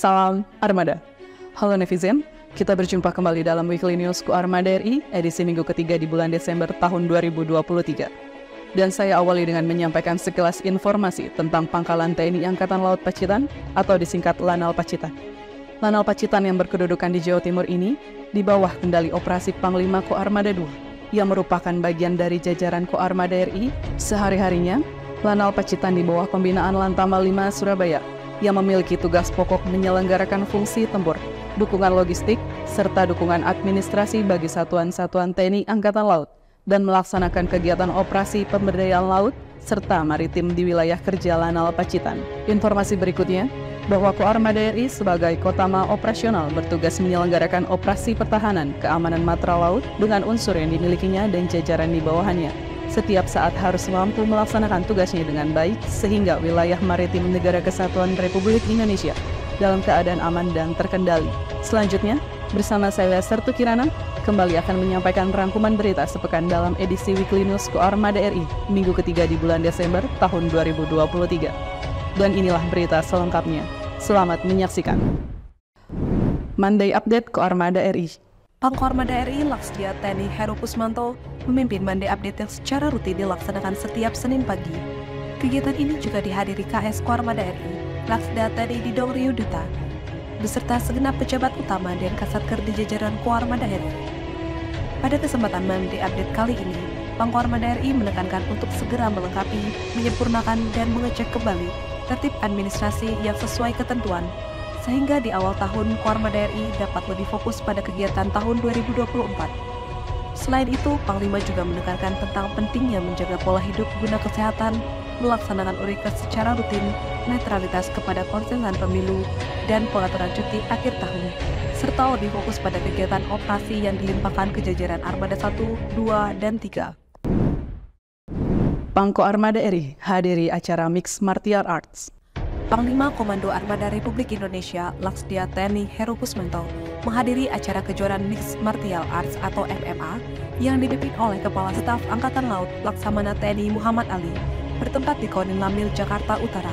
Salam Armada. Halo netizen, kita berjumpa kembali dalam Weekly News Armada RI, edisi minggu ketiga di bulan Desember tahun 2023. Dan saya awali dengan menyampaikan sekilas informasi tentang Pangkalan TNI Angkatan Laut Pacitan atau disingkat Lanal Pacitan. Lanal Pacitan yang berkedudukan di Jawa Timur ini di bawah kendali operasi Panglima Koarmada II yang merupakan bagian dari jajaran Koarmada RI. Sehari-harinya, Lanal Pacitan di bawah pembinaan Lantamal 5 Surabaya yang memiliki tugas pokok menyelenggarakan fungsi tempur, dukungan logistik, serta dukungan administrasi bagi satuan-satuan TNI Angkatan Laut dan melaksanakan kegiatan operasi pemberdayaan laut serta maritim di wilayah kerja Lanal Pacitan. Informasi berikutnya, bahwa Koarmada RI sebagai Kotama Operasional bertugas menyelenggarakan operasi pertahanan keamanan matra laut dengan unsur yang dimilikinya dan jajaran di bawahannya. Setiap saat harus mampu melaksanakan tugasnya dengan baik sehingga wilayah maritim Negara Kesatuan Republik Indonesia dalam keadaan aman dan terkendali. Selanjutnya, bersama saya Sertu Kirana, kembali akan menyampaikan rangkuman berita sepekan dalam edisi Weekly News Koarmada RI, minggu ketiga di bulan Desember tahun 2023. Dan inilah berita selengkapnya. Selamat menyaksikan. Monday Update Koarmada RI. Pangkoarmada RI Laksdia TNI Heru Kusmanto memimpin Monday Update yang secara rutin dilaksanakan setiap Senin pagi. Kegiatan ini juga dihadiri KS Koarmada RI, Laksda TNI Didong Ryuduta, beserta segenap pejabat utama dan kasatker di jajaran Koarmada RI. Pada kesempatan Monday Update kali ini, Pangkoarmada RI menekankan untuk segera melengkapi, menyempurnakan, dan mengecek kembali tertib administrasi yang sesuai ketentuan, sehingga di awal tahun Koarmada RI dapat lebih fokus pada kegiatan tahun 2024. Selain itu, Panglima juga menekankan tentang pentingnya menjaga pola hidup guna kesehatan, melaksanakan URIKES secara rutin, netralitas kepada konsentrasi pemilu, dan pengaturan cuti akhir tahun, serta lebih fokus pada kegiatan operasi yang dilimpahkan ke jajaran Armada 1, 2, dan 3. Pangkoarmada RI hadiri acara Mixed Martial Arts. Panglima Komando Armada Republik Indonesia Laksdia TNI Heru Kusmanto menghadiri acara kejuaraan Mixed Martial Arts atau MMA yang dipimpin oleh Kepala Staf Angkatan Laut Laksamana TNI Muhammad Ali bertempat di Konin Lamil, Jakarta Utara.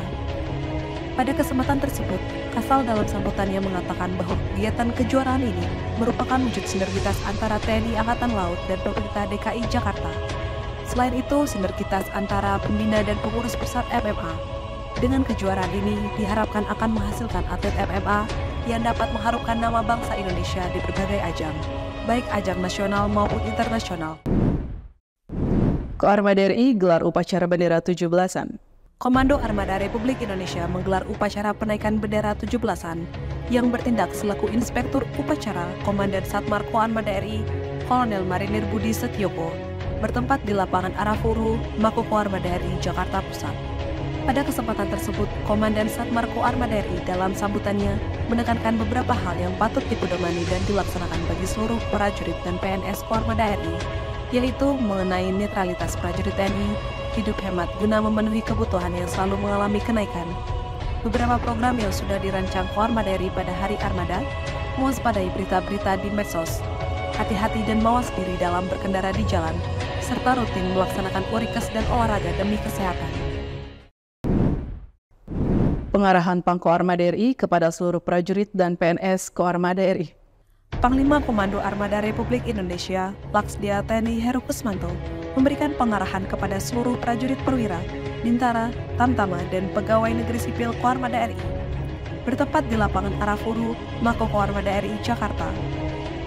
Pada kesempatan tersebut, Kasal dalam sambutannya mengatakan bahwa kegiatan kejuaraan ini merupakan wujud sinergitas antara TNI Angkatan Laut dan pemerintah DKI Jakarta. Selain itu, sinergitas antara pembina dan pengurus pusat MMA. Dengan kejuaraan ini diharapkan akan menghasilkan atlet MMA yang dapat mengharumkan nama bangsa Indonesia di berbagai ajang, baik ajang nasional maupun internasional. Koarmada RI gelar upacara bendera 17-an. Komando Armada Republik Indonesia menggelar upacara penaikan bendera 17-an yang bertindak selaku Inspektur Upacara Komandan Satmar Koarmada RI Kolonel Marinir Budi Setioko bertempat di lapangan Arafuru, Mako Koarmada RI, Jakarta Pusat. Pada kesempatan tersebut, Komandan Satmar Koarmada RI dalam sambutannya menekankan beberapa hal yang patut dipedomani dan dilaksanakan bagi seluruh prajurit dan PNS Koarmada RI, yaitu mengenai netralitas prajurit TNI, hidup hemat guna memenuhi kebutuhan yang selalu mengalami kenaikan. Beberapa program yang sudah dirancang Koarmada RI pada Hari Armada, mewaspadai berita-berita di medsos, hati-hati dan mawas diri dalam berkendara di jalan, serta rutin melaksanakan URIKES dan olahraga demi kesehatan. Pengarahan Pangkoarmada RI kepada seluruh prajurit dan PNS Koarmada RI. Panglima Komando Armada Republik Indonesia Laksdia TNI Heru Kusmanto memberikan pengarahan kepada seluruh prajurit perwira, bintara, tamtama, dan pegawai negeri sipil Koarmada RI bertempat di lapangan Arafuru, Mako Koarmada RI, Jakarta.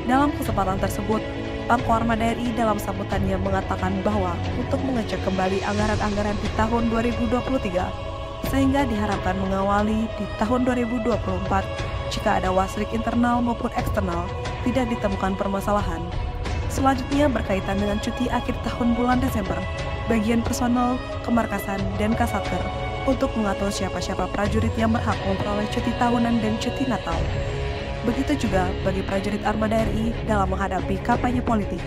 Dalam kesempatan tersebut, Pangkoarmada RI dalam sambutannya mengatakan bahwa untuk mengecek kembali anggaran-anggaran di tahun 2023, sehingga diharapkan mengawali di tahun 2024 jika ada wasrik internal maupun eksternal tidak ditemukan permasalahan. Selanjutnya berkaitan dengan cuti akhir tahun bulan Desember, bagian personel, kemarkasan, dan kasatker untuk mengatur siapa-siapa prajurit yang berhak memperoleh cuti tahunan dan cuti Natal. Begitu juga bagi prajurit Armada RI dalam menghadapi kampanye politik.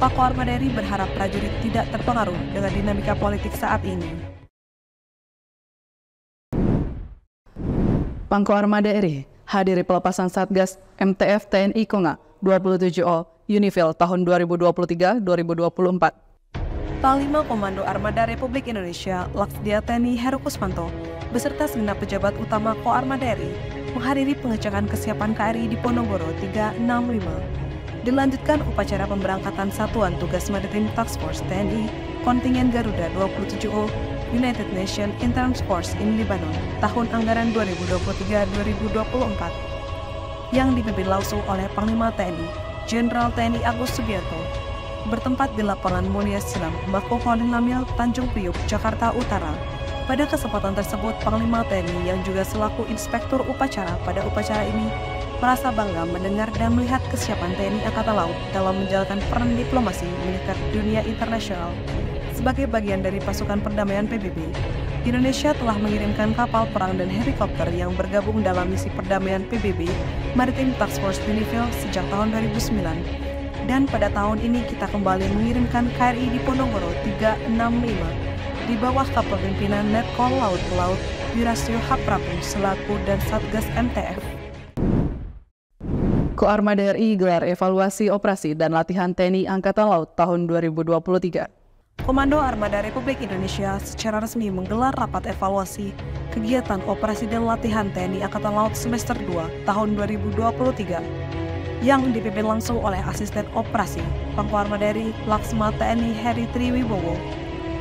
Pangkoarmada RI berharap prajurit tidak terpengaruh dengan dinamika politik saat ini. Pangkoarmada RI hadiri pelepasan Satgas MTF TNI Konga 27O Unifil tahun 2023-2024. Panglima Komando Armada Republik Indonesia Laksdia TNI Heru Kusmanto beserta segenap pejabat utama Koarmada RI menghadiri pengecekan kesiapan KRI di Ponorogo 365. Dilanjutkan upacara pemberangkatan Satuan Tugas Maritim Task Force TNI Kontingen Garuda 27O United Nations Intern Force in Lebanon tahun anggaran 2023-2024 yang dipimpin langsung oleh Panglima TNI Jenderal TNI Agus Subianto, bertempat di lapangan Mulia Silam, Mako Kolonel Lamil, Tanjung Priuk, Jakarta Utara. Pada kesempatan tersebut, Panglima TNI yang juga selaku inspektur upacara pada upacara ini merasa bangga mendengar dan melihat kesiapan TNI Angkatan Laut dalam menjalankan peran diplomasi mengikat dunia internasional. Sebagai bagian dari pasukan perdamaian PBB, Indonesia telah mengirimkan kapal perang dan helikopter yang bergabung dalam misi perdamaian PBB Maritime Task Force UNIFIL sejak tahun 2009. Dan pada tahun ini kita kembali mengirimkan KRI di Ponorogo 365 di bawah kepemimpinan Letkol Laut Pelaut Wirastio Haprabu selaku dan Satgas MTF. Koarmada RI gelar evaluasi operasi dan latihan TNI Angkatan Laut tahun 2023. Komando Armada Republik Indonesia secara resmi menggelar rapat evaluasi kegiatan operasi dan latihan TNI Angkatan Laut semester 2 tahun 2023 yang dipimpin langsung oleh Asisten Operasi Pangko Armada RI Laksma TNI Heri Triwibowo,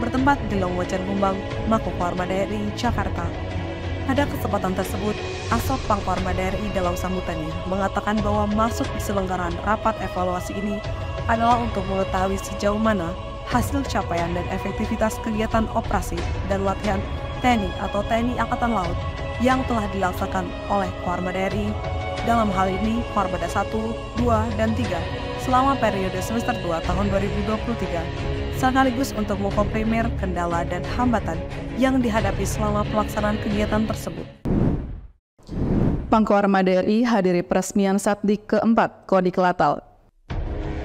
bertempat di Longwacan Kumbang, Mako Armada RI Jakarta. Pada kesempatan tersebut, Asop Pangko Armada RI dalam sambutannya mengatakan bahwa maksud diselenggaraan rapat evaluasi ini adalah untuk mengetahui sejauh mana hasil capaian dan efektivitas kegiatan operasi dan latihan TNI atau TNI Angkatan Laut yang telah dilaksanakan oleh Koarmada RI, dalam hal ini Koarmada 1, 2, dan 3 selama periode semester 2 tahun 2023, sekaligus untuk mengkomprimir kendala dan hambatan yang dihadapi selama pelaksanaan kegiatan tersebut. Pangko Armada RI hadiri peresmian Satdik keempat Kodik Latal.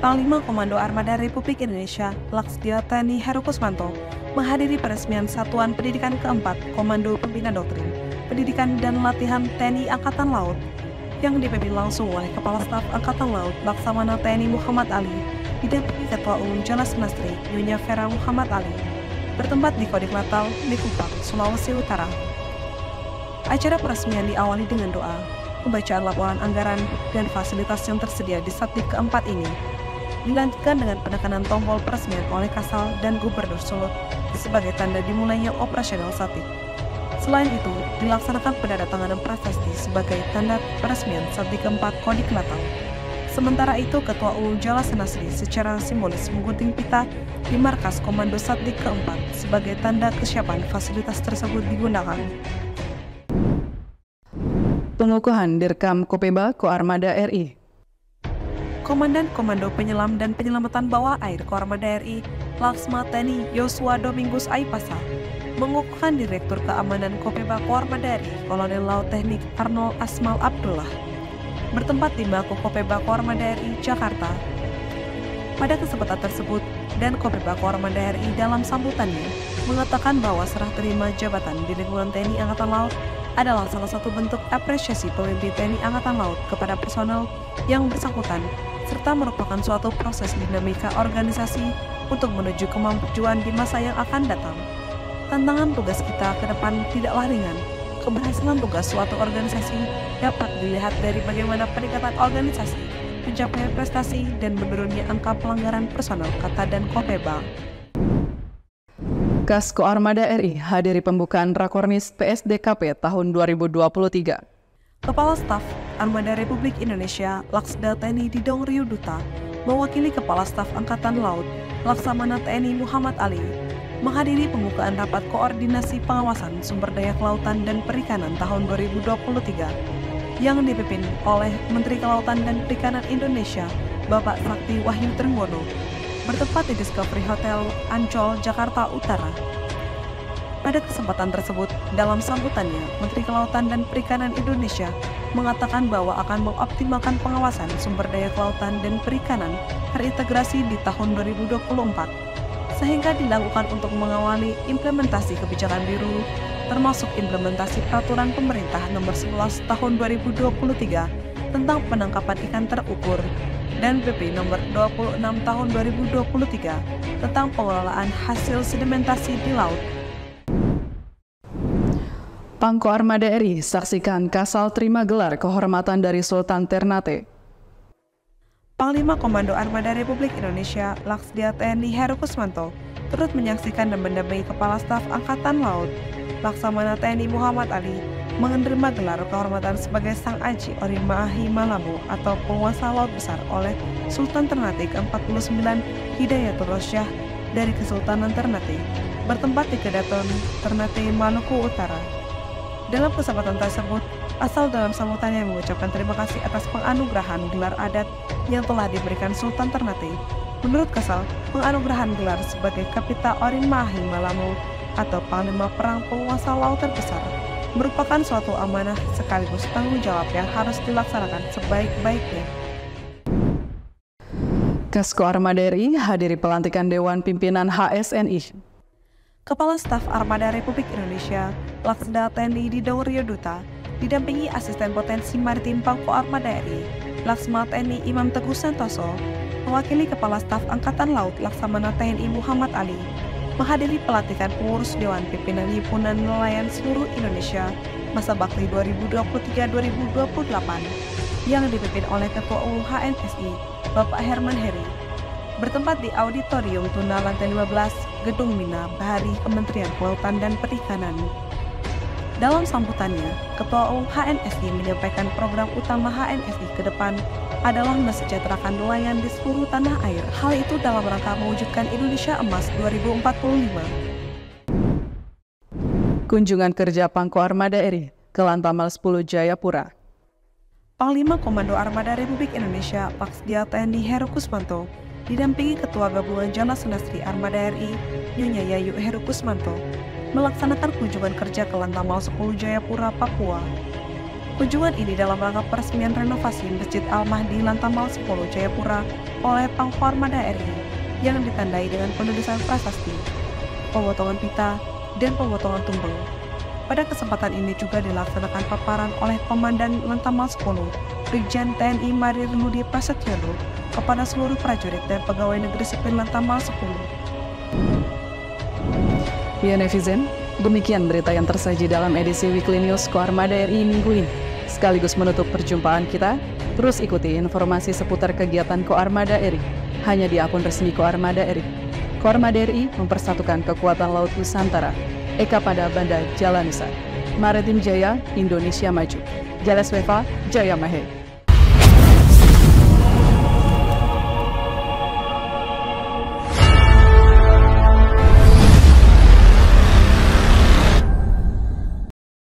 Panglima Komando Armada Republik Indonesia Laksdia TNI Heru Kusmanto menghadiri peresmian Satuan Pendidikan keempat Komando Pembina Doktrin, Pendidikan dan Latihan TNI Angkatan Laut yang dipimpin langsung oleh Kepala Staf Angkatan Laut Laksamana TNI Muhammad Ali, didampingi Ketua Umum Jalas Nastri Nyonya Vera Muhammad Ali, bertempat di Kodik Latal, Likupang, Sulawesi Utara. Acara peresmian diawali dengan doa, pembacaan laporan anggaran dan fasilitas yang tersedia di Satdik keempat ini, dilanjutkan dengan penekanan tombol peresmian oleh Kasal dan Gubernur Solo sebagai tanda dimulainya operasional Satdik. Selain itu, dilaksanakan penandatanganan prasasti sebagai tanda peresmian Satdik keempat Kodik Latal. Sementara itu, Ketua Umum Jalas Nastri secara simbolis menggunting pita di markas Komando Satdik keempat sebagai tanda kesiapan fasilitas tersebut digunakan. Pengukuhan Dirkam Kopeba Koarmada RI. Komandan Komando Penyelam dan Penyelamatan Bawah Air Koarmada RI Laksma TNI Yosua Domingus Aipasa mengukuhkan Direktur Keamanan Kopeba Koarmada RI Kolonel Laut Teknik Arnold Asmal Abdullah, bertempat di Mako Kopeba Koarmada RI Jakarta. Pada kesempatan tersebut, dan Kopeba Koarmada RI dalam sambutannya mengatakan bahwa serah terima jabatan di lingkungan TNI Angkatan Laut adalah salah satu bentuk apresiasi pemimpin TNI Angkatan Laut kepada personel yang bersangkutan, serta merupakan suatu proses dinamika organisasi untuk menuju kemajuan di masa yang akan datang. Tantangan tugas kita ke depan tidaklah ringan. Keberhasilan tugas suatu organisasi dapat dilihat dari bagaimana peningkatan organisasi, pencapaian prestasi, dan menurunnya angka pelanggaran personel, kata dan Kopeba. Kas Koarmada RI hadiri pembukaan Rakornis PSDKP tahun 2023. Kepala Staf Armada Republik Indonesia Laksda TNI Didong Ryuduta mewakili Kepala Staf Angkatan Laut Laksamana TNI Muhammad Ali menghadiri pembukaan rapat koordinasi pengawasan sumber daya kelautan dan perikanan tahun 2023 yang dipimpin oleh Menteri Kelautan dan Perikanan Indonesia Bapak Sakti Wahyu Trenggono, bertempat di Discovery Hotel Ancol, Jakarta Utara. Pada kesempatan tersebut, dalam sambutannya, Menteri Kelautan dan Perikanan Indonesia mengatakan bahwa akan mengoptimalkan pengawasan sumber daya kelautan dan perikanan terintegrasi di tahun 2024, sehingga dilakukan untuk mengawali implementasi kebijakan biru, termasuk implementasi peraturan pemerintah nomor 11 tahun 2023 tentang penangkapan ikan terukur dan PP nomor 26 tahun 2023 tentang pengelolaan hasil sedimentasi di laut. Pangko Armada RI, saksikan Kasal terima gelar kehormatan dari Sultan Ternate. Panglima Komando Armada Republik Indonesia Laksdia TNI Heru Kusmanto turut menyaksikan dan mendampingi Kepala Staf Angkatan Laut Laksamana TNI Muhammad Ali menerima gelar kehormatan sebagai Sang Aji Orin Maahi Malamu atau penguasa laut besar oleh Sultan Ternate ke-49 Hidayatul Rosyah dari Kesultanan Ternate, bertempat di Kedaton, Ternate, Maluku Utara. Dalam kesempatan tersebut, Asal dalam sambutannya mengucapkan terima kasih atas penganugerahan gelar adat yang telah diberikan Sultan Ternate. Menurut Kasal, penganugerahan gelar sebagai Kapita Orin Maahi Malamu atau Panglima Perang Penguasa Laut terbesar merupakan suatu amanah sekaligus tanggung jawab yang harus dilaksanakan sebaik-baiknya. Kasko Armada RI hadiri pelantikan Dewan Pimpinan HSNI. Kepala Staf Armada Republik Indonesia Laksda TNI Didau Rioduta didampingi Asisten Potensi Maritim Pangko Armada RI Laksma TNI Imam Teguh Santoso, mewakili Kepala Staf Angkatan Laut Laksamana TNI Muhammad Ali, menghadiri pelantikan pengurus Dewan Pimpinan Himpunan Nelayan Seluruh Indonesia masa bakti 2023-2028 yang dipimpin oleh Ketua Umum HNSI Bapak Herman Heri, bertempat di Auditorium Tuna Lantai 15 Gedung Mina Bahari Kementerian Kelautan dan Perikanan. Dalam sambutannya, Ketua Umum HNSI menyampaikan program utama HNSI ke depan adalah mensejahterakan nelayan di seluruh tanah air. Hal itu dalam rangka mewujudkan Indonesia Emas 2045. Kunjungan kerja Pangko Armada RI ke Lantamal 10 Jayapura. Panglima Komando Armada Republik Indonesia Laksdia TNI Heru Kusmanto didampingi Ketua Gabungan Jana Sendastri Armada RI Nyonya Yayu Heru Kusmanto melaksanakan kunjungan kerja ke Lantamal 10 Jayapura, Papua. Kunjungan ini dalam rangka peresmian renovasi Masjid Al-Mahdi Lantamal 10 Jayapura oleh Pangko Armada RI yang ditandai dengan penulisan prasasti, pemotongan pita, dan pemotongan tumbeng. Pada kesempatan ini juga dilaksanakan paparan oleh Komandan Lantamal 10, Brigjen TNI Marir Ludi Prasetyono kepada seluruh prajurit dan pegawai negeri sipil Lantamal 10. Ya netizen, demikian berita yang tersaji dalam edisi Weekly News Ko Armada RI minggu ini. Sekaligus menutup perjumpaan kita, terus ikuti informasi seputar kegiatan Ko Armada RI hanya di akun resmi Ko Armada RI. Ko Armada RI mempersatukan kekuatan laut Nusantara. Eka pada Banda Jalanusa. Maritim Jaya, Indonesia Maju. Jalas Weva, Jaya Mahe.